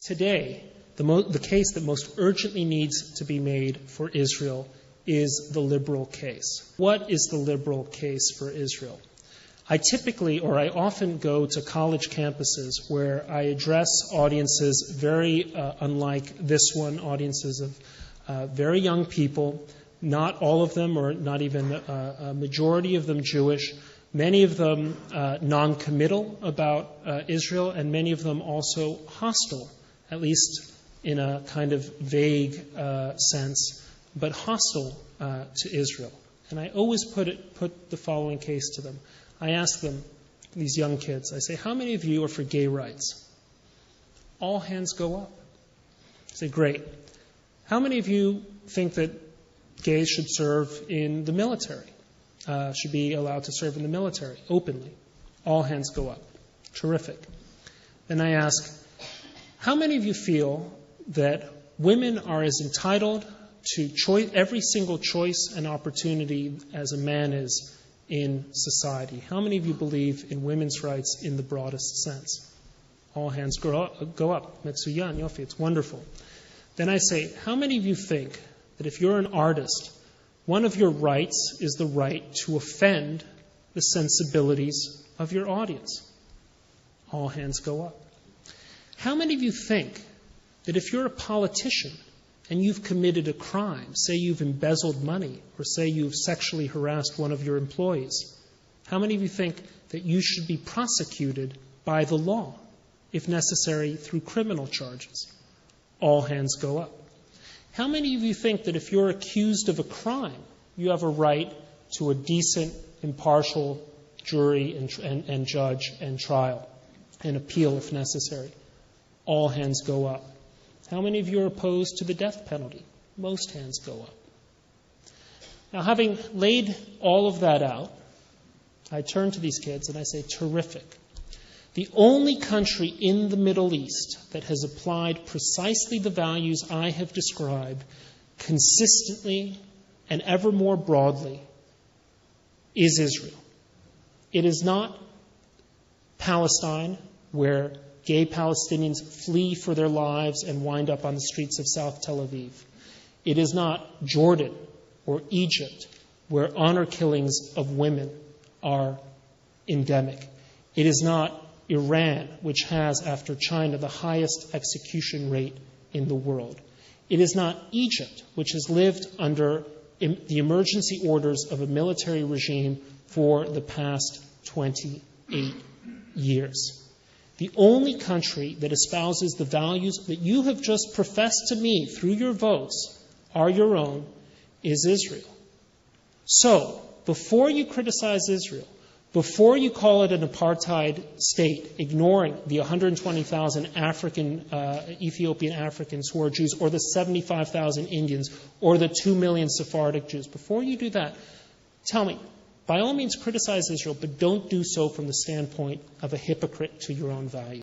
Today, the case that most urgently needs to be made for Israel is the liberal case. What is the liberal case for Israel? I often go to college campuses where I address audiences very unlike this one, audiences of very young people, not all of them, or not even a majority of them Jewish, many of them non-committal about Israel, and many of them also hostile, at least in a kind of vague sense, but hostile to Israel. And I always put the following case to them. I ask them, these young kids, I say, how many of you are for gay rights? All hands go up. I say, great. How many of you think that gays should serve in the military, should be allowed to serve in the military openly? All hands go up. Terrific. Then I ask, how many of you feel that women are as entitled to every single choice and opportunity as a man is in society? How many of you believe in women's rights in the broadest sense? All hands go up. Metsuyan, Yofi, it's wonderful. Then I say, how many of you think that if you're an artist, one of your rights is the right to offend the sensibilities of your audience? All hands go up. How many of you think that if you're a politician and you've committed a crime, say you've embezzled money, or say you've sexually harassed one of your employees, how many of you think that you should be prosecuted by the law, if necessary, through criminal charges? All hands go up. How many of you think that if you're accused of a crime, you have a right to a decent, impartial jury and judge and trial and appeal if necessary? All hands go up. How many of you are opposed to the death penalty? Most hands go up. Now, having laid all of that out, I turn to these kids and I say, terrific. The only country in the Middle East that has applied precisely the values I have described consistently and ever more broadly is Israel. It is not Palestine, where gay Palestinians flee for their lives and wind up on the streets of South Tel Aviv. It is not Jordan or Egypt, where honor killings of women are endemic. It is not Iran, which has, after China, the highest execution rate in the world. It is not Egypt, which has lived under the emergency orders of a military regime for the past 28 years. The only country that espouses the values that you have just professed to me through your votes are your own is Israel. So, before you criticize Israel, before you call it an apartheid state, ignoring the 120,000 Ethiopian Africans who are Jews, or the 75,000 Indians, or the 2 million Sephardic Jews, before you do that, tell me, by all means criticize Israel, but don't do so from the standpoint of a hypocrite to your own values.